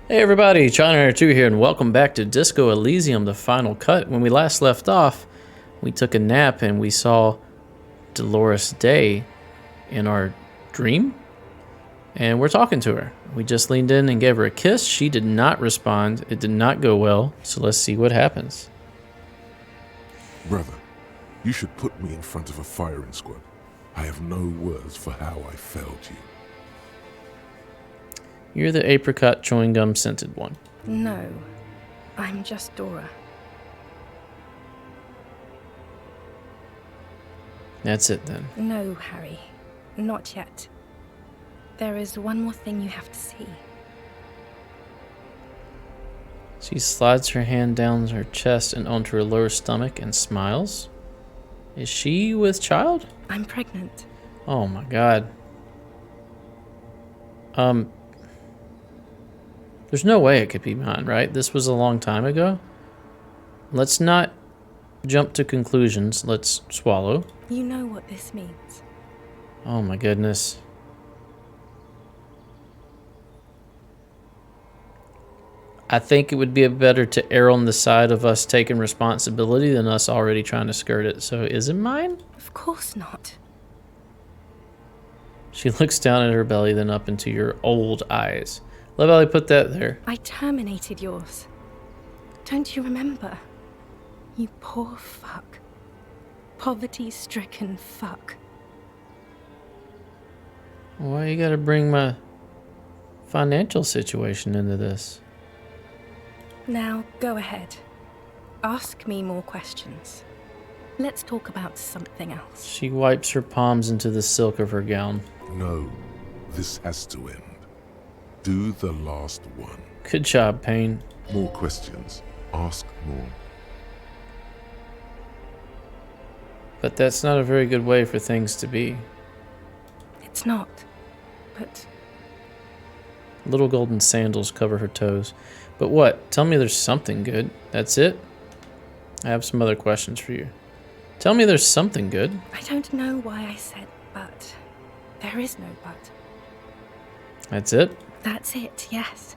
Hey everybody, China2 here, and welcome back to Disco Elysium, the final cut. When we last left off, we took a nap and we saw Dolores Day in our dream, and we're talking to her. We just leaned in and gave her a kiss. She did not respond. It did not go well, so let's see what happens. Brother, you should put me in front of a firing squad. I have no words for how I failed you. You're the apricot chewing gum scented one. No, I'm just Dora. That's it then. No, Harry, not yet. There is one more thing you have to see. She slides her hand down her chest and onto her lower stomach and smiles. Is she with child? I'm pregnant. Oh my god. There's no way it could be mine, right? This was a long time ago. Let's not jump to conclusions. Let's swallow. You know what this means. Oh my goodness. I think it would be better to err on the side of us taking responsibility than us already trying to skirt it. So is it mine? Of course not. She looks down at her belly, then up into your old eyes. Love how they put that there. I terminated yours. Don't you remember? You poor fuck. Poverty-stricken fuck. Why you gotta bring my financial situation into this? Now, go ahead. Ask me more questions. Let's talk about something else. She wipes her palms into the silk of her gown. No, this has to end. Do the last one. Good job, Payne. More questions. Ask more. But that's not a very good way for things to be. It's not, but Little golden sandals cover her toes. But what? Tell me there's something good. That's it? I have some other questions for you. Tell me there's something good. I don't know why I said but. There is no but. That's it? That's it, yes.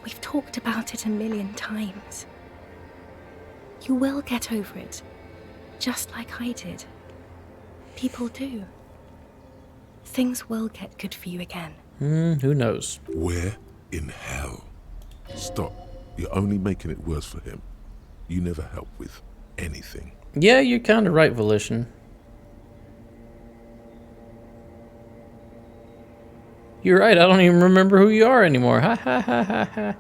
We've talked about it a million times. You will get over it, just like I did. People do. Things will get good for you again. Who knows? Where in hell? Stop. You're only making it worse for him. You never help with anything. Yeah, you're kind of right, Volition. You're right, I don't even remember who you are anymore. Ha ha ha ha ha.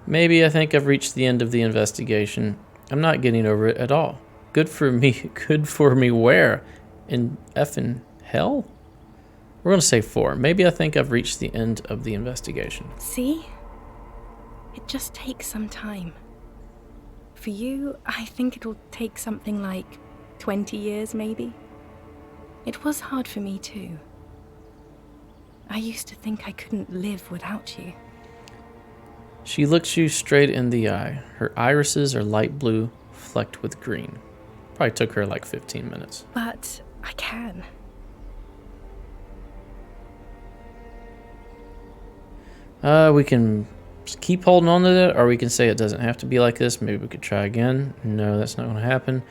Maybe I think I've reached the end of the investigation. I'm not getting over it at all. Good for me. Good for me where? In effing hell? We're going to say 4. Maybe I think I've reached the end of the investigation. See? It just takes some time. For you, I think it'll take something like 20 years, maybe. It was hard for me too. I used to think I couldn't live without you. She looks you straight in the eye. Her irises are light blue, flecked with green. Probably took her like 15 minutes. But I can. We can keep holding on to that, or we can say it doesn't have to be like this. Maybe we could try again. No, that's not going to happen.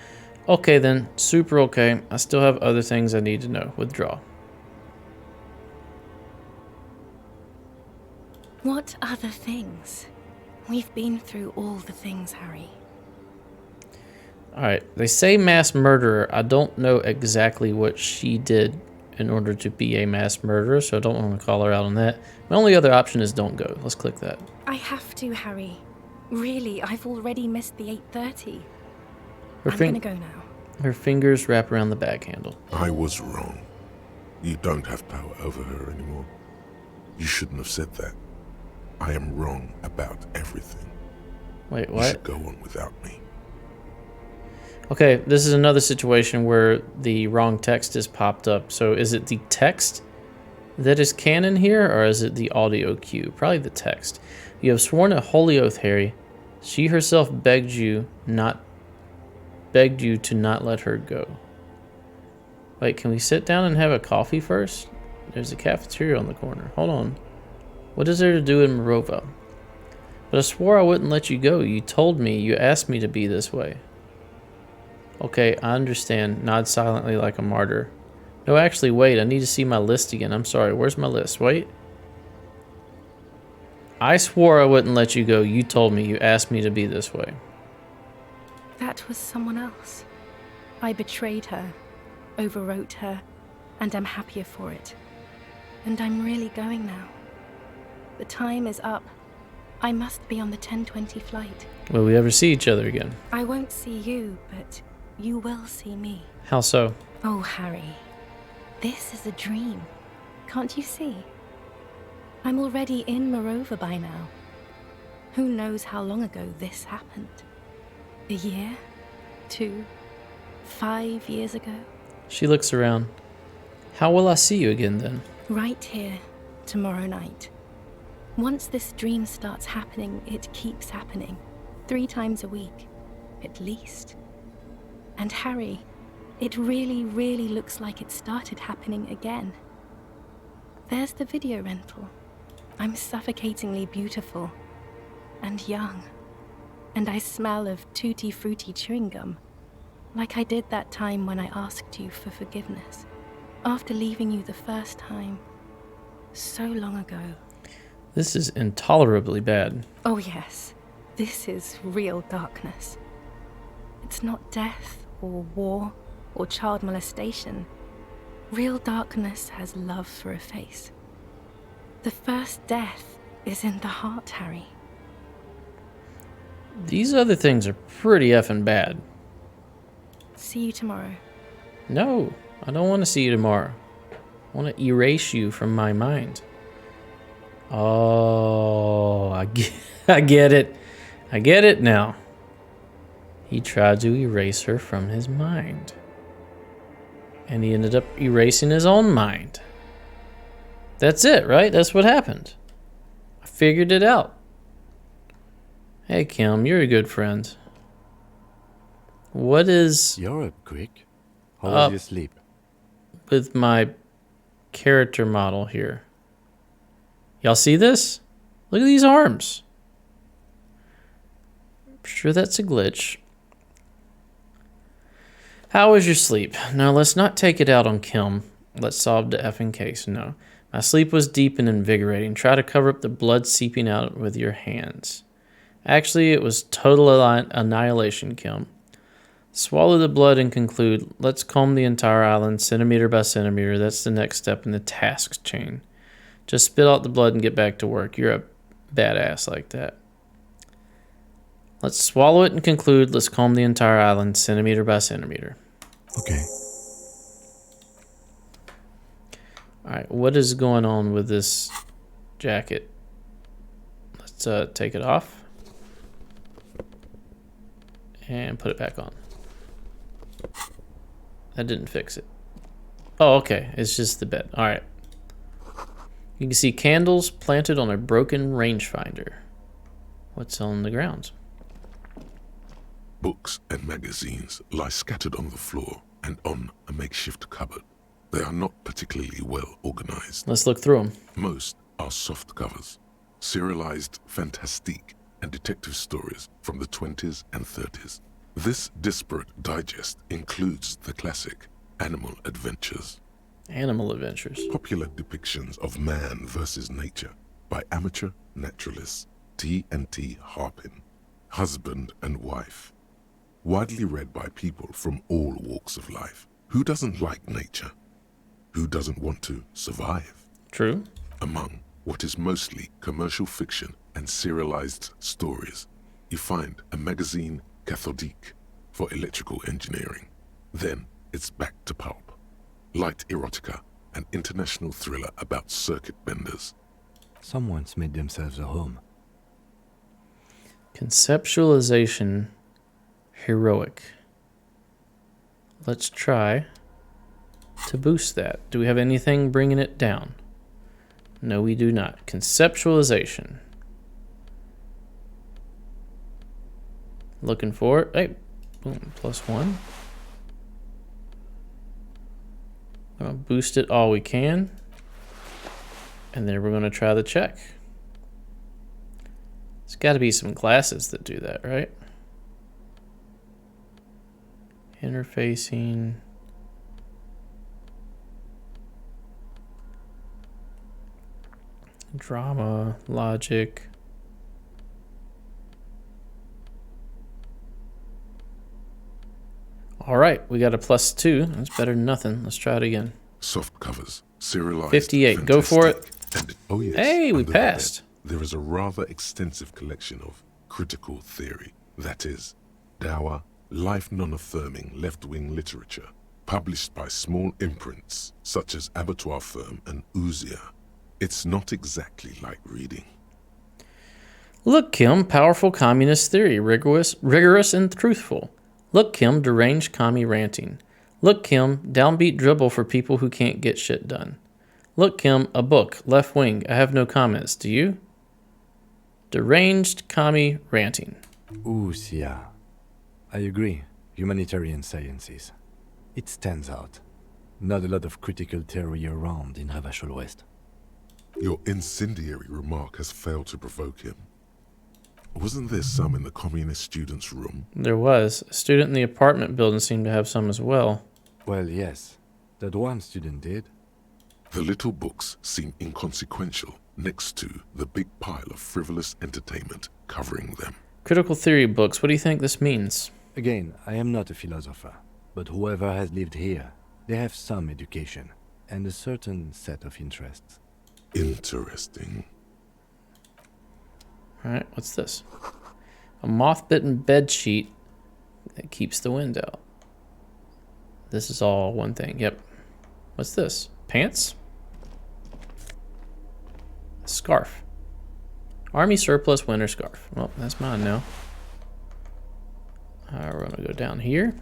Okay then, super okay. I still have other things I need to know. Withdraw. What other things? We've been through all the things, Harry. Alright, they say mass murderer. I don't know exactly what she did in order to be a mass murderer, so I don't want to call her out on that. My only other option is don't go. Let's click that. I have to, Harry. Really, I've already missed the 8:30. I'm gonna go now. Her fingers wrap around the bag handle. I was wrong. You don't have power over her anymore. You shouldn't have said that. I am wrong about everything. Wait, You what? should go on without me. Okay, this is another situation where the wrong text is popped up. So is it the text that is canon here, or is it the audio cue? Probably the text. You have sworn a holy oath, Harry. She herself begged you to not let her go. Wait, can we sit down and have a coffee first? There's a cafeteria on the corner. Hold on. What is there to do in Morova? But I swore I wouldn't let you go. You told me, you asked me to be this way. Okay, I understand. Nod silently like a martyr. No, actually, wait. I need to see my list again. I'm sorry. Where's my list? Wait. I swore I wouldn't let you go. You told me, you asked me to be this way. That was someone else. I betrayed her, overwrote her, and I'm happier for it. And I'm really going now. The time is up. I must be on the 10:20 flight. Will we ever see each other again? I won't see you, but you will see me. How so? Oh, Harry. This is a dream. Can't you see? I'm already in Morova by now. Who knows how long ago this happened? A year? 2? 5 years ago? She looks around. How will I see you again then? Right here, tomorrow night. Once this dream starts happening, it keeps happening. 3 times a week, at least. And Harry, it really, really looks like it started happening again. There's the video rental. I'm suffocatingly beautiful and young. And I smell of tutti frutti chewing gum, like I did that time when I asked you for forgiveness. After leaving you the first time, so long ago. This is intolerably bad. Oh yes, this is real darkness. It's not death or war or child molestation. Real darkness has love for a face. The first death is in the heart, Harry. These other things are pretty effing bad. See you tomorrow. No, I don't want to see you tomorrow. I want to erase you from my mind. Oh, I get it. I get it now. He tried to erase her from his mind. And he ended up erasing his own mind. That's it, right? That's what happened. I figured it out. Hey, Kim, you're a good friend. What is You're up quick. How was your sleep? with my character model here? Y'all see this? Look at these arms. I'm sure that's a glitch. How was your sleep? No, let's not take it out on Kim. Let's solve the effing case. No. My sleep was deep and invigorating. Try to cover up the blood seeping out with your hands. Actually, it was total annihilation, Kim. Swallow the blood and conclude. Let's comb the entire island centimeter by centimeter. That's the next step in the task chain. Just spit out the blood and get back to work. You're a badass like that. Let's swallow it and conclude. Let's comb the entire island centimeter by centimeter. Okay. Alright, what is going on with this jacket? Let's take it off. And put it back on. That didn't fix it. Oh, okay. It's just the bed. Alright. You can see candles planted on a broken rangefinder. What's on the ground? Books and magazines lie scattered on the floor and on a makeshift cupboard. They are not particularly well organized. Let's look through them. Most are soft covers, serialized fantastique and detective stories from the 20s and 30s. This disparate digest includes the classic Animal Adventures. Animal Adventures. Popular depictions of man versus nature by amateur naturalists T&T Harpin. Husband and wife. Widely read by people from all walks of life. Who doesn't like nature? Who doesn't want to survive? True. Among what is mostly commercial fiction and serialized stories, you find a magazine cathodique for electrical engineering. Then it's back to pulp. Light erotica, an international thriller about circuit benders. Someone's made themselves a home. Conceptualization heroic. Let's try to boost that. Do we have anything bringing it down? No, we do not. Conceptualization. Looking for it. Hey, boom, +1. I'm gonna boost it all we can. And then we're gonna try the check. There's got to be some glasses that do that, right? Interfacing. Drama, logic. All right, we got a +2. That's better than nothing. Let's try it again. Soft covers, serialized. 58. Go for it. And, oh yes, Hey, we under the bed, passed. there is a rather extensive collection of critical theory. That is, dour, life non-affirming left-wing literature, published by small imprints such as Abattoir Firm and Elysium. It's not exactly like reading. Look, Kim, powerful communist theory, rigorous and truthful. Look, Kim, deranged commie ranting. Look, Kim, downbeat dribble for people who can't get shit done. Look, Kim, a book, left wing. I have no comments. Do you? Deranged commie ranting. Ooh, yeah. I agree. Humanitarian sciences. It stands out. Not a lot of critical theory around in Ravachol West. Your incendiary remark has failed to provoke him. Wasn't there some in the communist student's room? There was. A student in the apartment building seemed to have some as well. Well, yes. That one student did. The little books seem inconsequential next to the big pile of frivolous entertainment covering them. Critical theory books. What do you think this means? Again, I am not a philosopher, but whoever has lived here, they have some education and a certain set of interests. Interesting. All right, what's this? A moth-bitten bed sheet that keeps the wind out. This is all one thing. Yep. What's this? Pants? A scarf. Army surplus winter scarf. Well, that's mine now. We're going to go down here.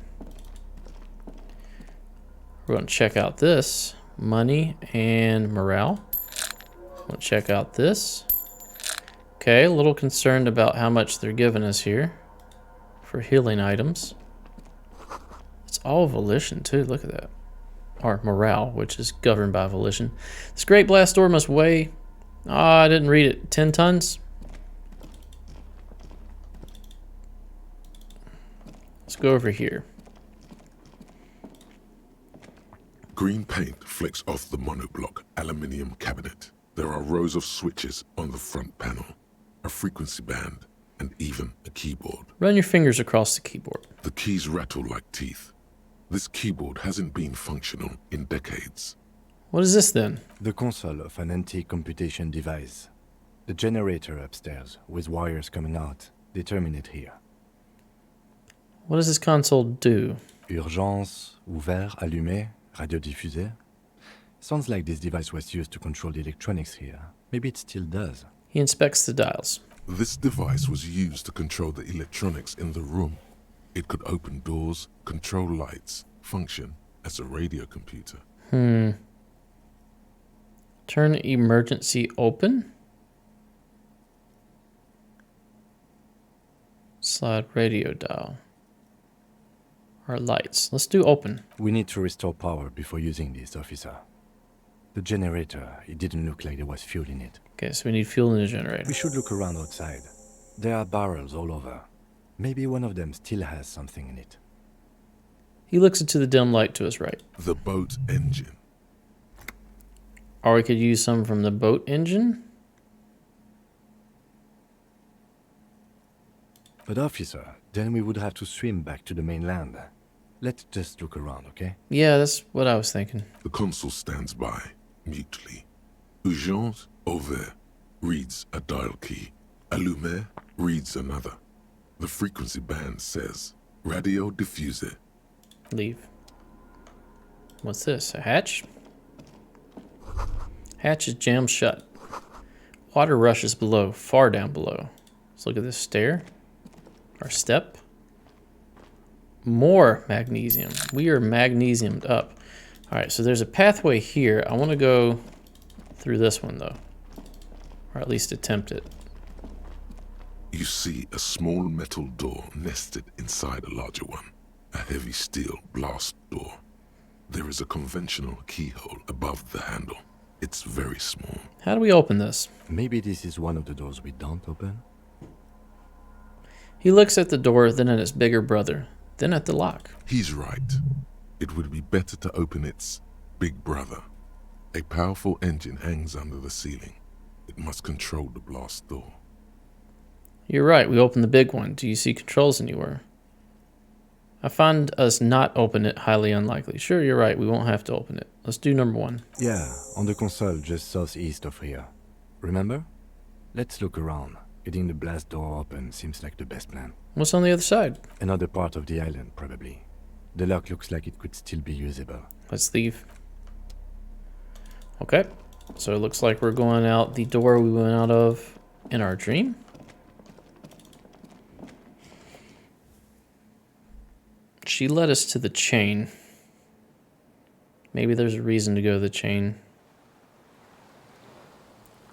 We're going to check out this. Money and morale. We'll check out this. Okay, a little concerned about how much they're giving us here for healing items. It's all volition too, look at that. Or morale, which is governed by volition. This great blast door must weigh, I didn't read it, 10 tons? Let's go over here. Green paint flicks off the monoblock aluminium cabinet. There are rows of switches on the front panel, a frequency band, and even a keyboard. Run your fingers across the keyboard. The keys rattle like teeth. This keyboard hasn't been functional in decades. What is this then? The console of an anti-computation device. The generator upstairs, with wires coming out, they terminate here. What does this console do? Urgence, ouvert, allumé, radiodiffusé. Sounds like this device was used to control the electronics here. Maybe it still does. He inspects the dials. This device was used to control the electronics in the room. It could open doors, control lights, function as a radio computer. Turn emergency open. Slide radio dial. Or lights. Let's do open. We need to restore power before using this, officer. The generator, it didn't look like there was fuel in it. Okay, so we need fuel in the generator. We should look around outside. There are barrels all over. Maybe one of them still has something in it. He looks into the dim light to his right. The boat engine. Or we could use some from the boat engine. But officer, then we would have to swim back to the mainland. Let's just look around, okay? Yeah, that's what I was thinking. The consul stands by, mutely. Urgence, ouvert, reads a dial key. Allumé reads another. The frequency band says, radio diffuser. Leave. What's this? A hatch? Hatch is jammed shut. Water rushes below, far down below. Let's look at this stair. Or step. More magnesium. We are magnesiumed up. Alright, so there's a pathway here. I want to go through this one, though. Or at least attempt it. You see a small metal door nested inside a larger one. A heavy steel blast door. There is a conventional keyhole above the handle. It's very small. How do we open this? Maybe this is one of the doors we don't open? He looks at the door, then at his bigger brother, then at the lock. He's right. It would be better to open its big brother. A powerful engine hangs under the ceiling. It must control the blast door. You're right, we opened the big one. Do you see controls anywhere? I find us not open it highly unlikely. Sure, you're right, we won't have to open it. Let's do number 1. Yeah, on the console just southeast of here. Remember? Let's look around. Getting the blast door open seems like the best plan. What's on the other side? Another part of the island, probably. The lock looks like it could still be usable. Let's leave. Okay, so it looks like we're going out the door we went out of in our dream. She led us to the chain. Maybe there's a reason to go to the chain.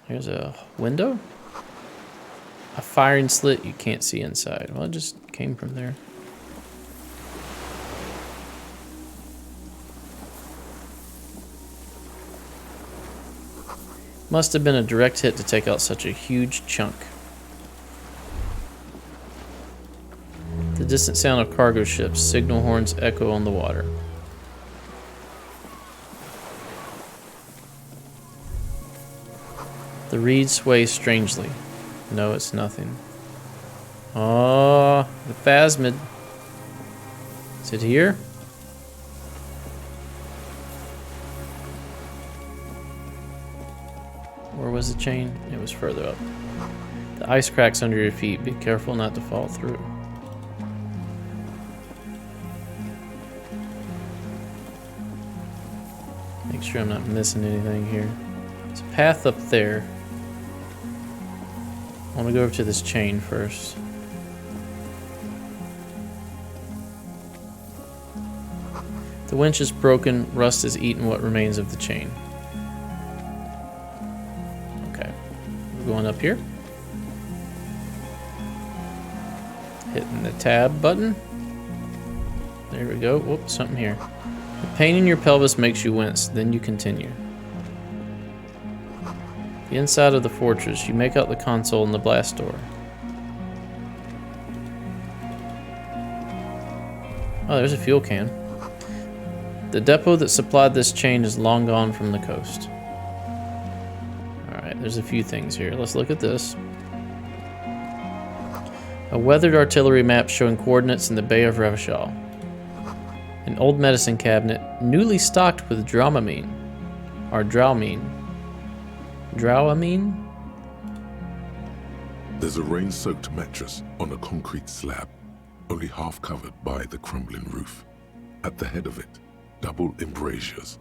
There's a window. A firing slit you can't see inside. Well, it just came from there. Must have been a direct hit to take out such a huge chunk. The distant sound of cargo ships, signal horns echo on the water. The reeds sway strangely. No, it's nothing. Oh, the phasmid. Is it here? Where was the chain? It was further up. The ice cracks under your feet. Be careful not to fall through. Make sure I'm not missing anything here. There's a path up there. I want to go over to this chain first. The winch is broken. Rust has eaten what remains of the chain. Okay. We're going up here. Hitting the tab button. There we go. Whoops, something here. The pain in your pelvis makes you wince. Then you continue. The inside of the fortress. You make out the console and the blast door. Oh, there's a fuel can. The depot that supplied this chain is long gone from the coast. Alright, there's a few things here. Let's look at this. A weathered artillery map showing coordinates in the Bay of Revachol. An old medicine cabinet, newly stocked with Dramamine. Or Dramamine. Dramamine? There's a rain-soaked mattress on a concrete slab, only half covered by the crumbling roof. At the head of it, double embrasures,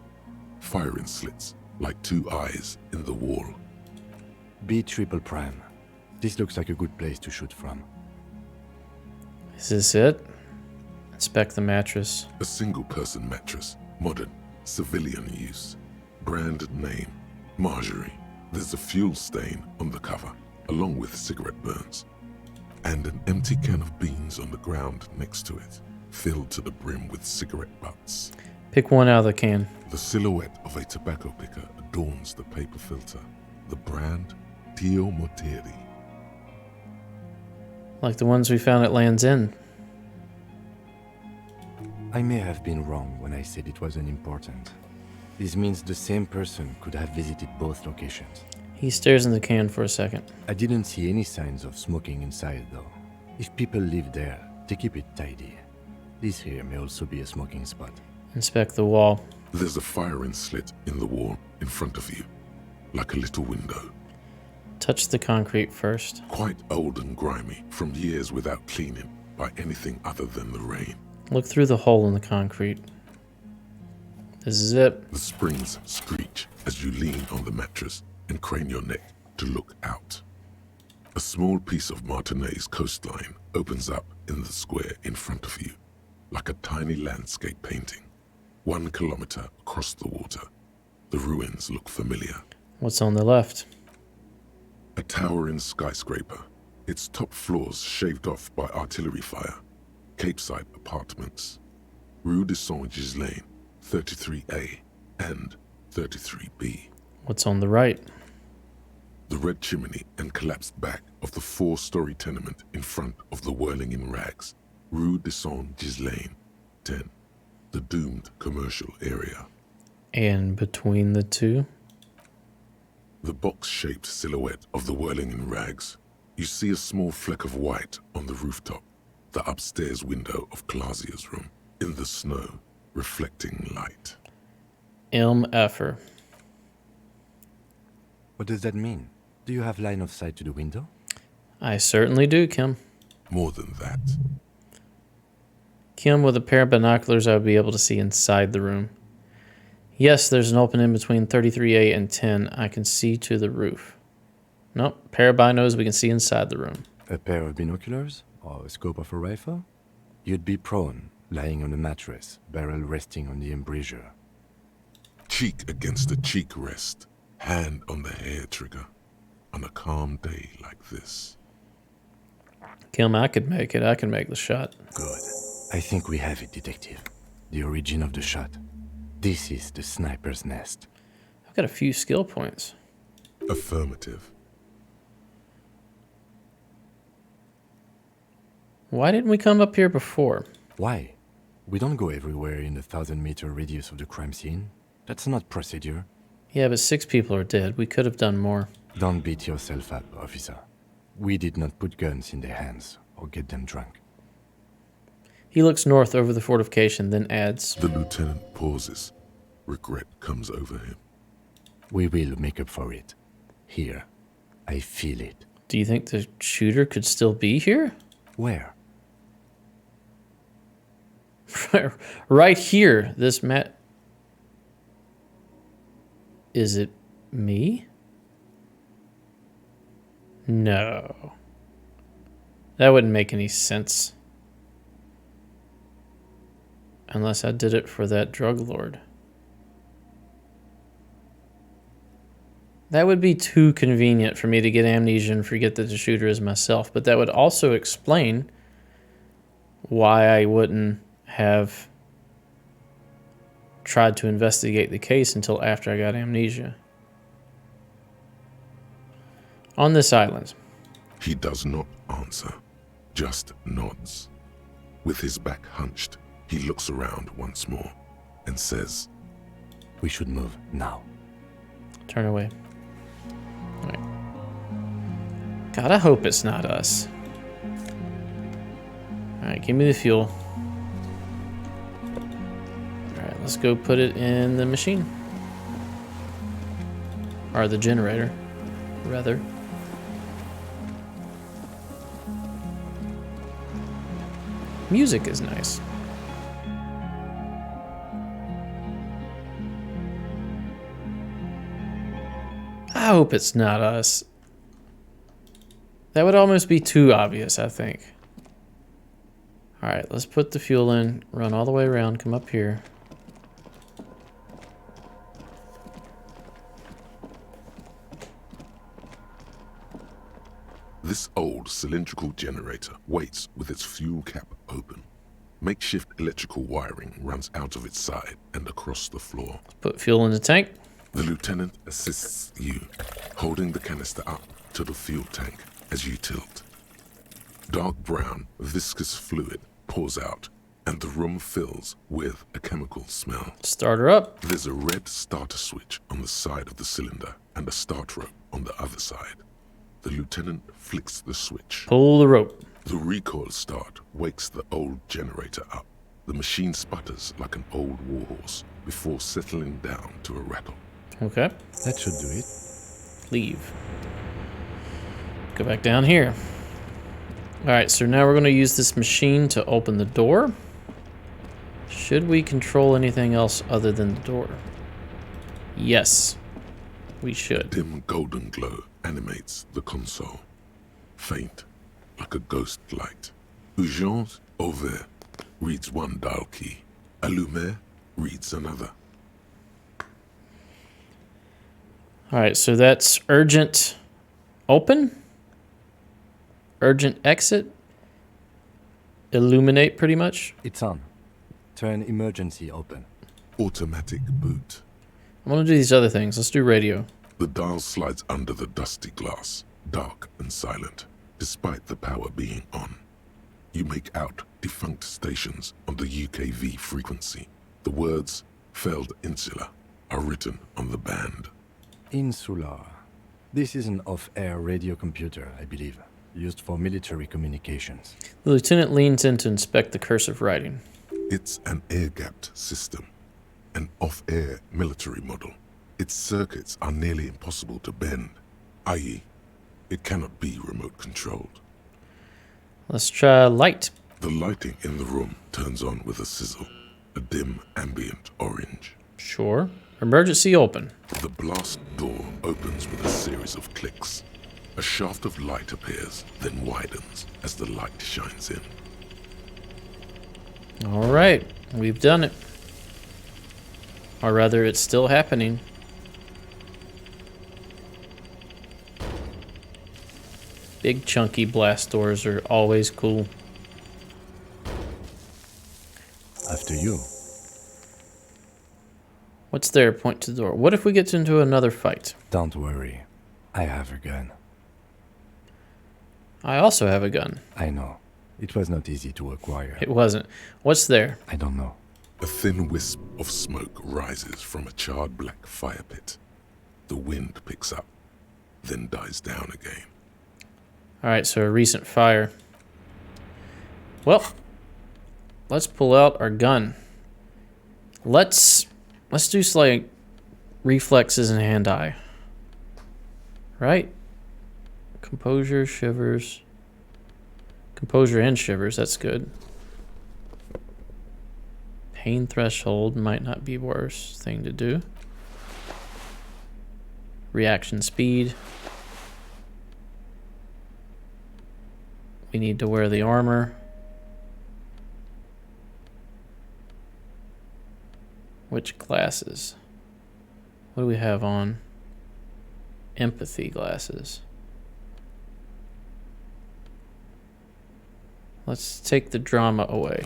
firing slits like two eyes in the wall. B triple prime. This looks like a good place to shoot from. Is this it? Inspect the mattress. A single-person mattress, modern, civilian use. Brand name, Marjorie. There's a fuel stain on the cover, along with cigarette burns. And an empty can of beans on the ground next to it, filled to the brim with cigarette butts. Pick one out of the can. The silhouette of a tobacco picker adorns the paper filter. The brand, Tio Mortieri. Like the ones we found at Land's End. I may have been wrong when I said it wasn't important. This means the same person could have visited both locations. He stares in the can for a second. I didn't see any signs of smoking inside, though. If people live there, they keep it tidy. This here may also be a smoking spot. Inspect the wall. There's a firing slit in the wall in front of you, like a little window. Touch the concrete first. Quite old and grimy, from years without cleaning by anything other than the rain. Look through the hole in the concrete. This is it. The springs screech as you lean on the mattress and crane your neck to look out. A small piece of Martinez coastline opens up in the square in front of you, like a tiny landscape painting. 1 kilometer across the water. The ruins look familiar. What's on the left? A towering skyscraper, its top floors shaved off by artillery fire. Capeside apartments. Rue de Saint-Ghislain, 33A and 33B. What's on the right? the red chimney and collapsed back of the 4-story tenement in front of the Whirling in Rags, Rue de Saint-Ghislain, 10, the doomed commercial area. And between the two? The box-shaped silhouette of the Whirling in Rags. You see a small fleck of white on the rooftop, the upstairs window of Clausia's room, in the snow, reflecting light. MFer. What does that mean? Do you have line of sight to the window? I certainly do, Kim. More than that, Kim, with a pair of binoculars, I would be able to see inside the room. Yes, there's an opening between 33A and 10. I can see to the roof. Nope, pair of binos, we can see inside the room. A pair of binoculars? Or a scope of a rifle? You'd be prone, lying on a mattress, barrel resting on the embrasure. cheek against a cheek rest, hand on the hair trigger, on a calm day like this. Kim, I could make it. I can make the shot. Good. I think we have it, Detective. The origin of the shot. This is the sniper's nest. I've got a few skill points. Affirmative. Why didn't we come up here before? Why? We don't go everywhere in a 1,000-meter radius of the crime scene. That's not procedure. Yeah, but 6 people are dead. We could have done more. Don't beat yourself up, officer. We did not put guns in their hands or get them drunk. He looks north over the fortification, then adds, The lieutenant pauses. Regret comes over him. We will make up for it. Here. I feel it. do you think the shooter could still be here? Where? Right here. This mat. Is it me? No. That wouldn't make any sense. Unless I did it for that drug lord. That would be too convenient for me to get amnesia and forget that the shooter is myself. But that would also explain why I wouldn't have tried to investigate the case until after I got amnesia. On this island. He does not answer, just nods. With his back hunched, he looks around once more and says, We should move now. Turn away. Wait. God, I hope it's not us. Alright, give me the fuel. Alright, let's go put it in the machine. Or the generator, rather. Music is nice. I hope it's not us. That would almost be too obvious, I think. Alright, let's put the fuel in, run all the way around, come up here. This old cylindrical generator waits with its fuel cap open. Makeshift electrical wiring runs out of its side and across the floor. Put fuel in the tank. The lieutenant assists you, holding the canister up to the fuel tank as you tilt. Dark brown, viscous fluid pours out, and the room fills with a chemical smell. Start her up. There's a red starter switch on the side of the cylinder and a start rope on the other side. The lieutenant flicks the switch. Pull the rope. The recoil start wakes the old generator up. The machine sputters like an old warhorse before settling down to a rattle. Okay. That should do it. Leave. Go back down here. Alright, so now we're going to use this machine to open the door. Should we control anything else other than the door? Yes, we should. Dim golden glow animates the console. Faint, like a ghost light. Urgence ouvert reads one dial key. Allumer reads another. Alright, so that's urgent open. Urgent exit. Illuminate, pretty much. It's on. Turn emergency open. Automatic boot. I'm going to do these other things. Let's do radio. The dial slides under the dusty glass, dark and silent, despite the power being on. You make out defunct stations on the UKV frequency. The words, failed insula, are written on the band. Insular. This is an off-air radio computer, I believe, used for military communications. The lieutenant leans in to inspect the cursive writing. It's an air-gapped system, an off-air military model. Its circuits are nearly impossible to bend, i.e., it cannot be remote controlled. Let's try light. The lighting in the room turns on with a sizzle, a dim ambient orange. Sure. Emergency open. The blast door opens with a series of clicks. A shaft of light appears, then widens as the light shines in. All right, we've done it. Or rather, it's still happening. Big chunky blast doors are always cool. After you. What's there? Point to the door. What if we get into another fight? Don't worry. I have a gun. I also have a gun. I know. It was not easy to acquire. It wasn't. What's there? I don't know. A thin wisp of smoke rises from a charred black fire pit. The wind picks up, then dies down again. All right, so a recent fire. Well, let's pull out our gun. Let's do like reflexes and hand-eye. Right? Composure, shivers. Composure and shivers, that's good. Pain threshold might not be worst thing to do. Reaction speed. We need to wear the armor. Which glasses? What do we have on? Empathy glasses. Let's take the drama away.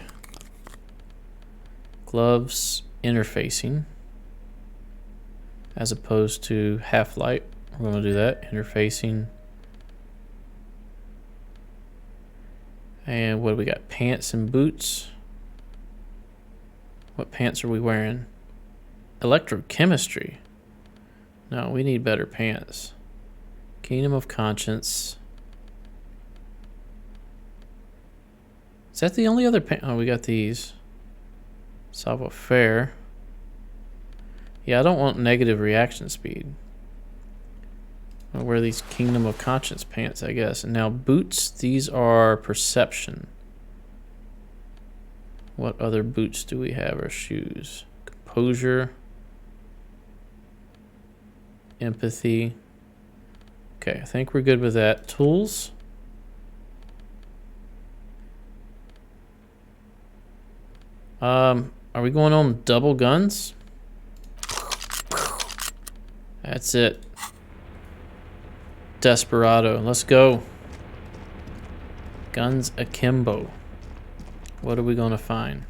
Gloves, interfacing. As opposed to half-light. We're going to do that. Interfacing. And what do we got? Pants and boots. What pants are we wearing? Electrochemistry. No, we need better pants. Kingdom of Conscience. Is that the only other pants? Oh, we got these. Savoir-faire. Yeah, I don't want negative reaction speed. I'll wear these Kingdom of Conscience pants, I guess. And now boots, these are perception. What other boots do we have, or shoes? Composure. Empathy. Okay, I think we're good with that. Tools. Are we going on double guns? That's it. Desperado. Let's go. Guns akimbo. What are we going to find?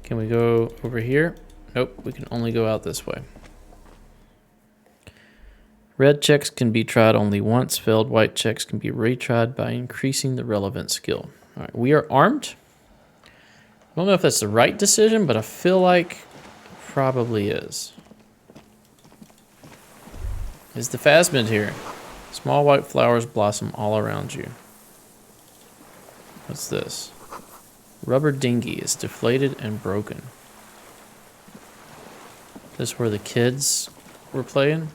Can we go over here? Nope, we can only go out this way. Red checks can be tried only once. Failed white checks can be retried by increasing the relevant skill. All right, we are armed. I don't know if that's the right decision, but I feel like it probably is. Is the phasmid here? Small white flowers blossom all around you. What's this? Rubber dinghy is deflated and broken. This is where the kids were playing?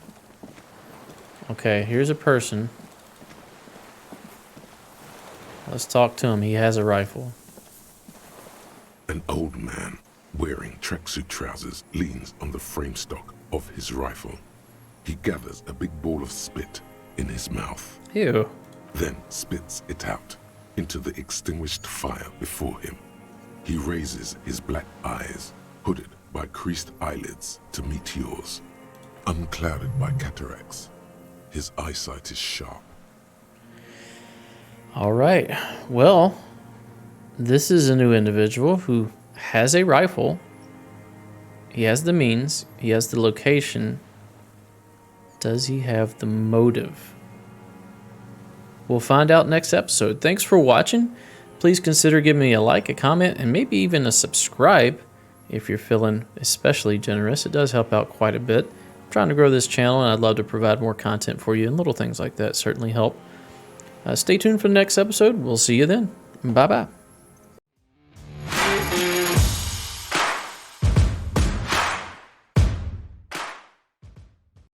Okay, here's a person. Let's talk to him. He has a rifle. An old man wearing tracksuit trousers leans on the frame stock of his rifle. He gathers a big ball of spit in his mouth. Ew. Then spits it out into the extinguished fire before him. He raises his black eyes, hooded by creased eyelids, to meet yours. Unclouded by cataracts, his eyesight is sharp. All right. Well, this is a new individual who has a rifle. He has the means. He has the location. Does he have the motive? We'll find out next episode. Thanks for watching. Please consider giving me a like, a comment, and maybe even a subscribe if you're feeling especially generous. It does help out quite a bit. I'm trying to grow this channel, and I'd love to provide more content for you, and little things like that certainly help. Stay tuned for the next episode. We'll see you then. Bye-bye.